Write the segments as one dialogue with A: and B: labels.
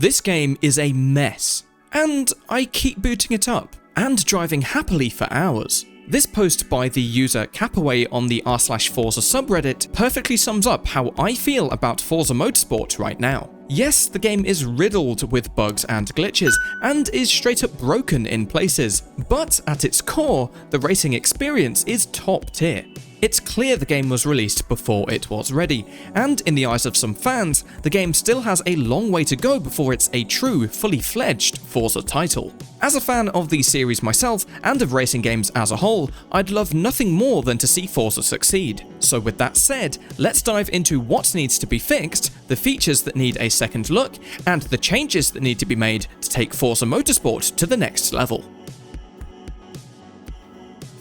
A: This game is a mess, and I keep booting it up and driving happily for hours. This post by the user Capaway on the r/Forza subreddit perfectly sums up how I feel about Forza Motorsport right now. Yes, the game is riddled with bugs and glitches, and is straight up broken in places, but at its core, the racing experience is top tier. It's clear the game was released before it was ready, and in the eyes of some fans, the game still has a long way to go before it's a true, fully fledged Forza title. As a fan of the series myself, and of racing games as a whole, I'd love nothing more than to see Forza succeed. So with that said, let's dive into what needs to be fixed, the features that need a second look, and the changes that need to be made to take Forza Motorsport to the next level.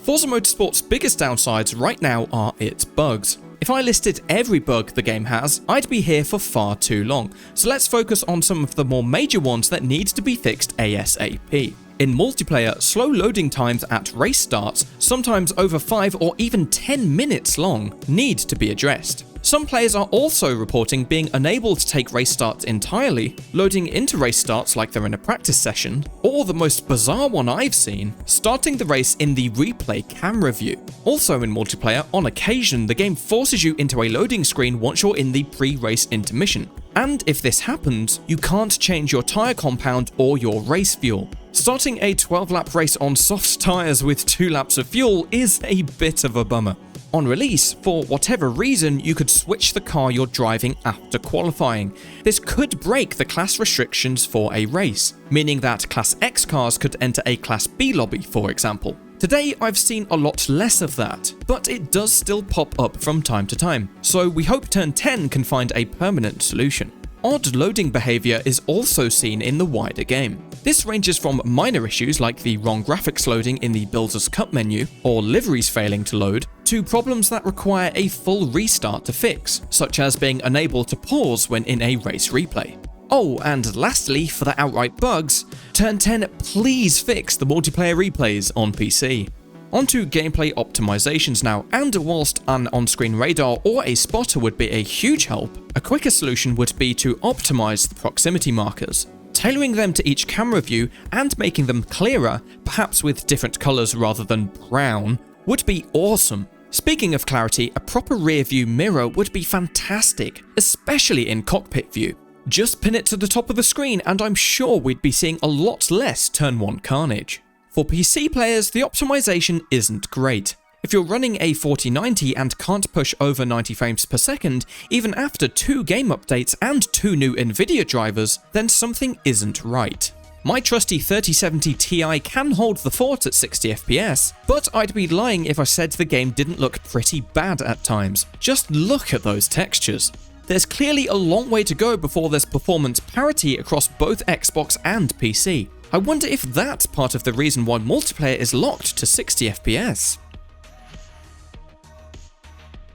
A: Forza Motorsport's biggest downsides right now are its bugs. If I listed every bug the game has, I'd be here for far too long, so let's focus on some of the more major ones that need to be fixed ASAP. In multiplayer, slow loading times at race starts, sometimes over 5 or even 10 minutes long, need to be addressed. Some players are also reporting being unable to take race starts entirely, loading into race starts like they're in a practice session, or the most bizarre one I've seen, starting the race in the replay camera view. Also in multiplayer, on occasion the game forces you into a loading screen once you're in the pre-race intermission. And if this happens, you can't change your tyre compound or your race fuel. Starting a 12-lap race on soft tyres with 2 laps of fuel is a bit of a bummer. On release, for whatever reason, you could switch the car you're driving after qualifying. This could break the class restrictions for a race, meaning that Class X cars could enter a Class B lobby, for example. Today, I've seen a lot less of that, but it does still pop up from time to time, so we hope Turn 10 can find a permanent solution. Odd loading behaviour is also seen in the wider game. This ranges from minor issues like the wrong graphics loading in the Builder's Cup menu, or liveries failing to load, to problems that require a full restart to fix, such as being unable to pause when in a race replay. Oh, and lastly, for the outright bugs, Turn 10 please fix the multiplayer replays on PC. Onto gameplay optimizations now, and whilst an on-screen radar or a spotter would be a huge help, a quicker solution would be to optimize the proximity markers. Tailoring them to each camera view and making them clearer, perhaps with different colors rather than brown, would be awesome. Speaking of clarity, a proper rear view mirror would be fantastic, especially in cockpit view. Just pin it to the top of the screen and I'm sure we'd be seeing a lot less Turn 1 carnage. For PC players, the optimization isn't great. If you're running a 4090 and can't push over 90 frames per second, even after 2 game updates and 2 new Nvidia drivers, then something isn't right. My trusty 3070 Ti can hold the fort at 60 FPS, but I'd be lying if I said the game didn't look pretty bad at times. Just look at those textures. There's clearly a long way to go before there's performance parity across both Xbox and PC. I wonder if that's part of the reason why multiplayer is locked to 60 FPS.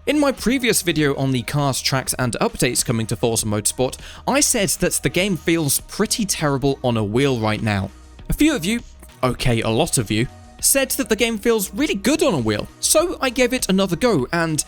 A: In my previous video on the cars, tracks and updates coming to Forza Motorsport, I said that the game feels pretty terrible on a wheel right now. A few of you, okay, a lot of you, said that the game feels really good on a wheel, so I gave it another go and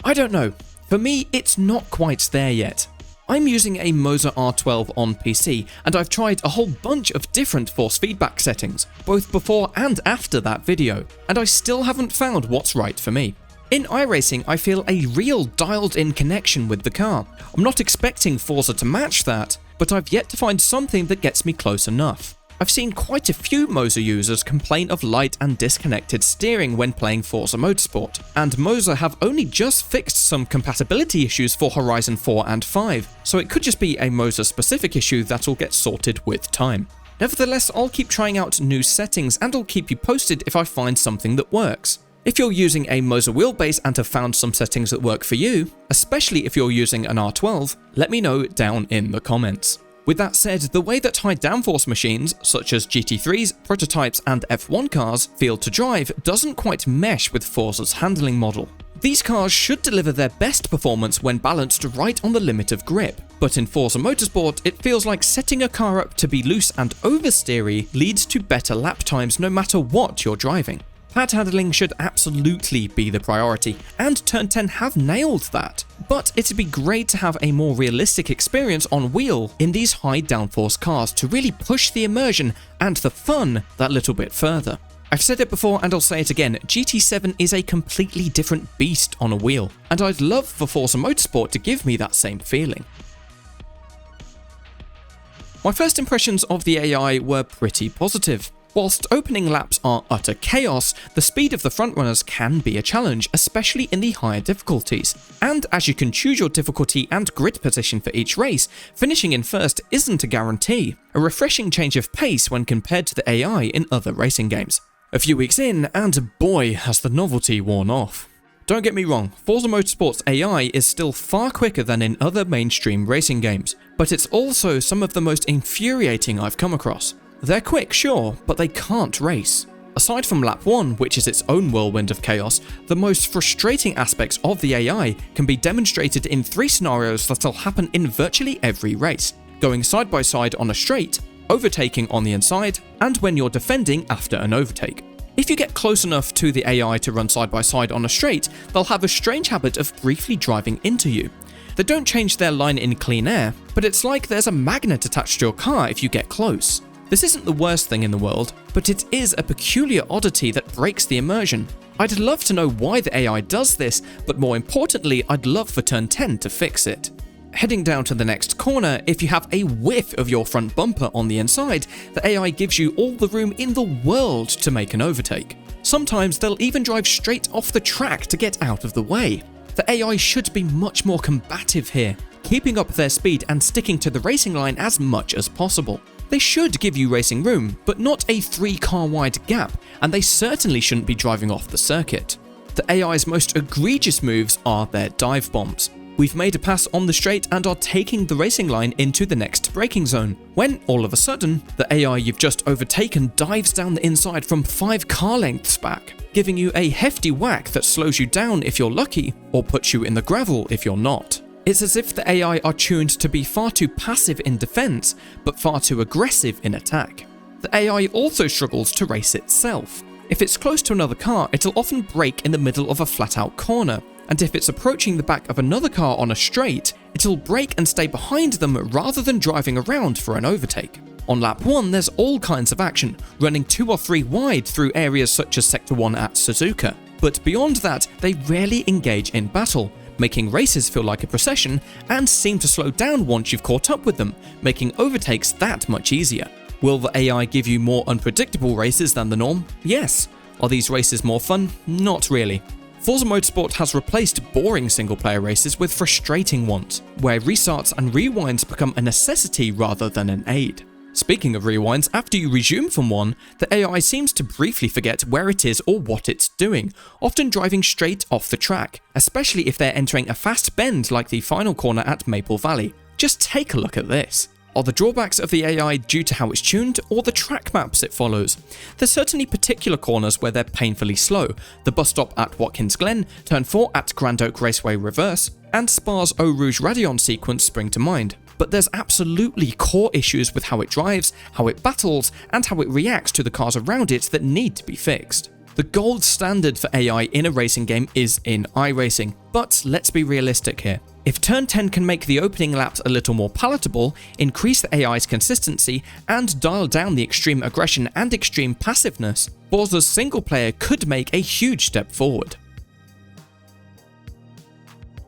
A: I don't know, for me it's not quite there yet. I'm using a Moza R12 on PC, and I've tried a whole bunch of different force feedback settings, both before and after that video, and I still haven't found what's right for me. In iRacing, I feel a real dialed-in connection with the car. I'm not expecting Forza to match that, but I've yet to find something that gets me close enough. I've seen quite a few Moza users complain of light and disconnected steering when playing Forza Motorsport, and Moza have only just fixed some compatibility issues for Horizon 4 and 5, so it could just be a Moza-specific issue that'll get sorted with time. Nevertheless, I'll keep trying out new settings and I'll keep you posted if I find something that works. If you're using a Moza wheelbase and have found some settings that work for you, especially if you're using an R12, let me know down in the comments. With that said, the way that high downforce machines, such as GT3s, prototypes and F1 cars, feel to drive doesn't quite mesh with Forza's handling model. These cars should deliver their best performance when balanced right on the limit of grip, but in Forza Motorsport, it feels like setting a car up to be loose and oversteery leads to better lap times no matter what you're driving. Pad handling should absolutely be the priority, and Turn 10 have nailed that. But it'd be great to have a more realistic experience on wheel in these high downforce cars to really push the immersion and the fun that little bit further. I've said it before and I'll say it again, GT7 is a completely different beast on a wheel, and I'd love for Forza Motorsport to give me that same feeling. My first impressions of the AI were pretty positive. Whilst opening laps are utter chaos, the speed of the frontrunners can be a challenge, especially in the higher difficulties. And as you can choose your difficulty and grid position for each race, finishing in first isn't a guarantee. A refreshing change of pace when compared to the AI in other racing games. A few weeks in, and boy has the novelty worn off. Don't get me wrong, Forza Motorsport's AI is still far quicker than in other mainstream racing games, but it's also some of the most infuriating I've come across. They're quick, sure, but they can't race. Aside from lap 1, which is its own whirlwind of chaos, the most frustrating aspects of the AI can be demonstrated in 3 scenarios that'll happen in virtually every race: going side by side on a straight, overtaking on the inside, and when you're defending after an overtake. If you get close enough to the AI to run side by side on a straight, they'll have a strange habit of briefly driving into you. They don't change their line in clean air, but it's like there's a magnet attached to your car if you get close. This isn't the worst thing in the world, but it is a peculiar oddity that breaks the immersion. I'd love to know why the AI does this, but more importantly, I'd love for Turn 10 to fix it. Heading down to the next corner, if you have a whiff of your front bumper on the inside, the AI gives you all the room in the world to make an overtake. Sometimes they'll even drive straight off the track to get out of the way. The AI should be much more combative here, keeping up their speed and sticking to the racing line as much as possible. They should give you racing room, but not a 3-car wide gap, and they certainly shouldn't be driving off the circuit. The AI's most egregious moves are their dive bombs. We've made a pass on the straight and are taking the racing line into the next braking zone, when all of a sudden, the AI you've just overtaken dives down the inside from 5 car lengths back, giving you a hefty whack that slows you down if you're lucky, or puts you in the gravel if you're not. It's as if the AI are tuned to be far too passive in defense, but far too aggressive in attack. The AI also struggles to race itself. If it's close to another car, it'll often brake in the middle of a flat-out corner, and if it's approaching the back of another car on a straight, it'll brake and stay behind them rather than driving around for an overtake. On lap 1, there's all kinds of action, running 2 or 3 wide through areas such as Sector 1 at Suzuka, but beyond that, they rarely engage in battle, making races feel like a procession and seem to slow down once you've caught up with them, making overtakes that much easier. Will the AI give you more unpredictable races than the norm? Yes. Are these races more fun? Not really. Forza Motorsport has replaced boring single-player races with frustrating ones, where restarts and rewinds become a necessity rather than an aid. Speaking of rewinds, after you resume from one, the AI seems to briefly forget where it is or what it's doing, often driving straight off the track, especially if they're entering a fast bend like the final corner at Maple Valley. Just take a look at this. Are the drawbacks of the AI due to how it's tuned, or the track maps it follows? There's certainly particular corners where they're painfully slow. The bus stop at Watkins Glen, Turn 4 at Grand Oak Raceway Reverse, and Spa's Eau Rouge Radion sequence spring to mind. But there's absolutely core issues with how it drives, how it battles, and how it reacts to the cars around it that need to be fixed. The gold standard for AI in a racing game is in iRacing, but let's be realistic here. If Turn 10 can make the opening laps a little more palatable, increase the AI's consistency, and dial down the extreme aggression and extreme passiveness, Forza's single player could make a huge step forward.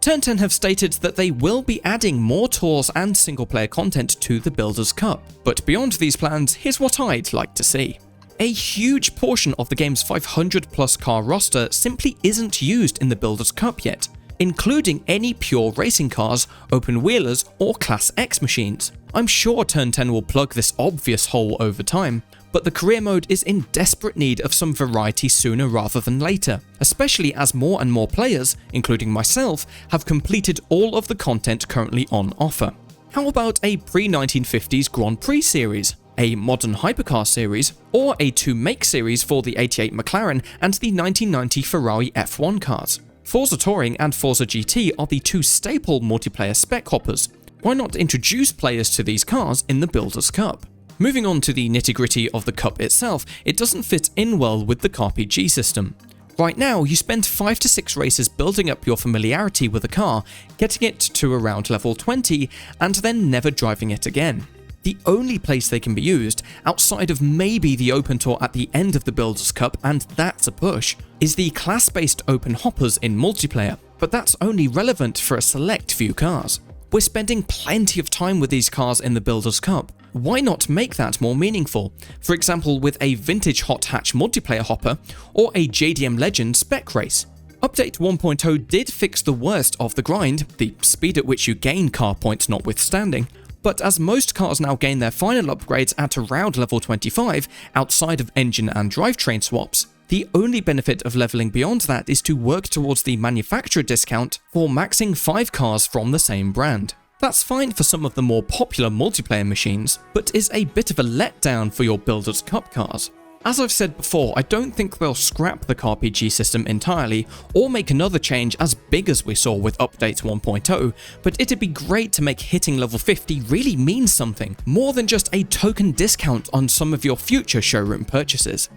A: Turn 10 have stated that they will be adding more tours and single player content to the Builders' Cup, but beyond these plans, here's what I'd like to see. A huge portion of the game's 500+ car roster simply isn't used in the Builders' Cup yet, including any pure racing cars, open wheelers, or Class X machines. I'm sure Turn 10 will plug this obvious hole over time, but the career mode is in desperate need of some variety sooner rather than later, especially as more and more players, including myself, have completed all of the content currently on offer. How about a pre-1950s Grand Prix series, a modern hypercar series, or a 2-make series for the 88 McLaren and the 1990 Ferrari F1 cars? Forza Touring and Forza GT are the 2 staple multiplayer spec hoppers. Why not introduce players to these cars in the Builders' Cup? Moving on to the nitty-gritty of the Cup itself, it doesn't fit in well with the CarPG system. Right now, you spend 5 to 6 races building up your familiarity with a car, getting it to around level 20, and then never driving it again. The only place they can be used, outside of maybe the open tour at the end of the Builders' Cup, and that's a push, is the class-based open hoppers in multiplayer, but that's only relevant for a select few cars. We're spending plenty of time with these cars in the Builders' Cup. Why not make that more meaningful? For example, with a vintage hot hatch multiplayer hopper, or a JDM Legend spec race. Update 1.0 did fix the worst of the grind, the speed at which you gain car points notwithstanding, but as most cars now gain their final upgrades at around level 25, outside of engine and drivetrain swaps, the only benefit of leveling beyond that is to work towards the manufacturer discount for maxing 5 cars from the same brand. That's fine for some of the more popular multiplayer machines, but is a bit of a letdown for your Builders' Cup cars. As I've said before, I don't think they'll scrap the CarPG system entirely, or make another change as big as we saw with Update 1.0, but it'd be great to make hitting level 50 really mean something, more than just a token discount on some of your future showroom purchases.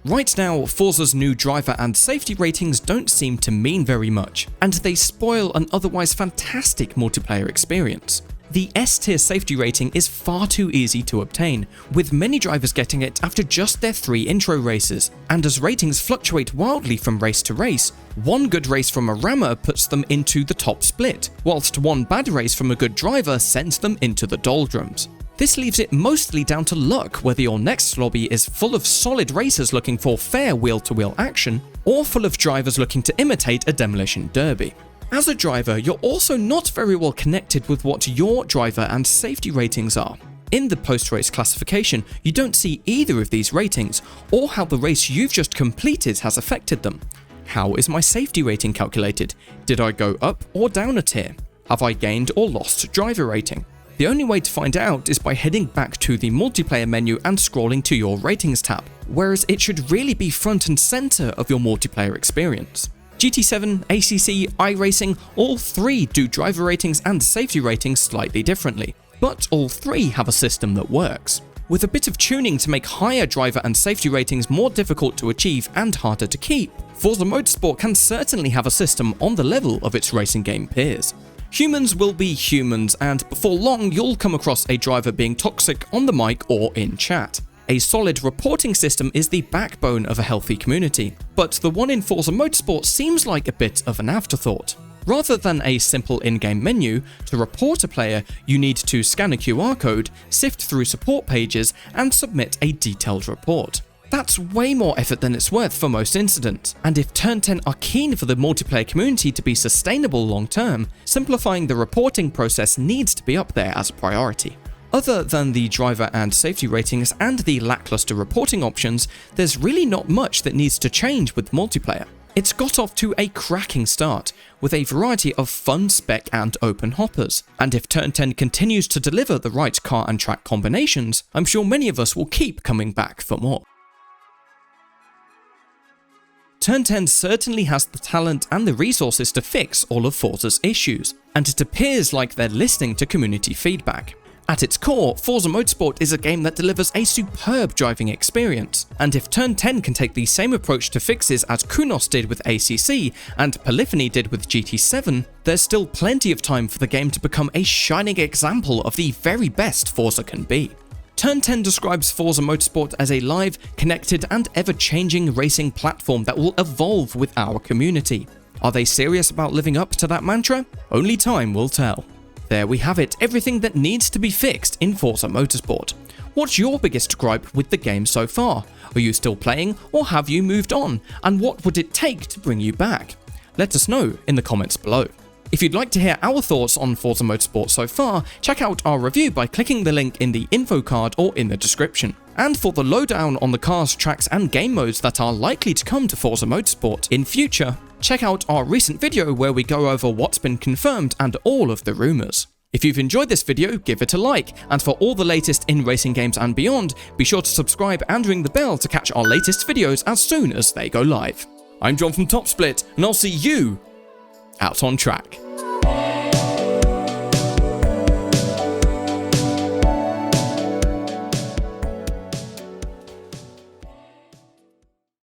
A: Right now, Forza's new driver and safety ratings don't seem to mean very much, and they spoil an otherwise fantastic multiplayer experience. The S-tier safety rating is far too easy to obtain, with many drivers getting it after just their 3 intro races, and as ratings fluctuate wildly from race to race, one good race from a rammer puts them into the top split, whilst one bad race from a good driver sends them into the doldrums. This leaves it mostly down to luck whether your next lobby is full of solid racers looking for fair wheel-to-wheel action, or full of drivers looking to imitate a demolition derby. As a driver, you're also not very well connected with what your driver and safety ratings are. In the post-race classification, you don't see either of these ratings, or how the race you've just completed has affected them. How is my safety rating calculated? Did I go up or down a tier? Have I gained or lost driver rating? The only way to find out is by heading back to the multiplayer menu and scrolling to your ratings tab, whereas it should really be front and center of your multiplayer experience. GT7, ACC, iRacing, all 3 do driver ratings and safety ratings slightly differently, but all 3 have a system that works. With a bit of tuning to make higher driver and safety ratings more difficult to achieve and harder to keep, Forza Motorsport can certainly have a system on the level of its racing game peers. Humans will be humans, and before long you'll come across a driver being toxic on the mic or in chat. A solid reporting system is the backbone of a healthy community, but the one in Forza Motorsport seems like a bit of an afterthought. Rather than a simple in-game menu, to report a player you need to scan a QR code, sift through support pages, and submit a detailed report. That's way more effort than it's worth for most incidents, and if Turn 10 are keen for the multiplayer community to be sustainable long term, simplifying the reporting process needs to be up there as a priority. Other than the driver and safety ratings and the lackluster reporting options, there's really not much that needs to change with multiplayer. It's got off to a cracking start, with a variety of fun spec and open hoppers, and if Turn 10 continues to deliver the right car and track combinations, I'm sure many of us will keep coming back for more. Turn 10 certainly has the talent and the resources to fix all of Forza's issues, and it appears like they're listening to community feedback. At its core, Forza Motorsport is a game that delivers a superb driving experience, and if Turn 10 can take the same approach to fixes as Kunos did with ACC and Polyphony did with GT7, there's still plenty of time for the game to become a shining example of the very best Forza can be. Turn 10 describes Forza Motorsport as a live, connected and ever-changing racing platform that will evolve with our community. Are they serious about living up to that mantra? Only time will tell. There we have it, everything that needs to be fixed in Forza Motorsport. What's your biggest gripe with the game so far? Are you still playing, or have you moved on? And what would it take to bring you back? Let us know in the comments below. If you'd like to hear our thoughts on Forza Motorsport so far, check out our review by clicking the link in the info card or in the description. And for the lowdown on the cars, tracks and game modes that are likely to come to Forza Motorsport in future, check out our recent video where we go over what's been confirmed and all of the rumours. If you've enjoyed this video, give it a like, and for all the latest in racing games and beyond, be sure to subscribe and ring the bell to catch our latest videos as soon as they go live. I'm John from TopSplit, and I'll see you out on track.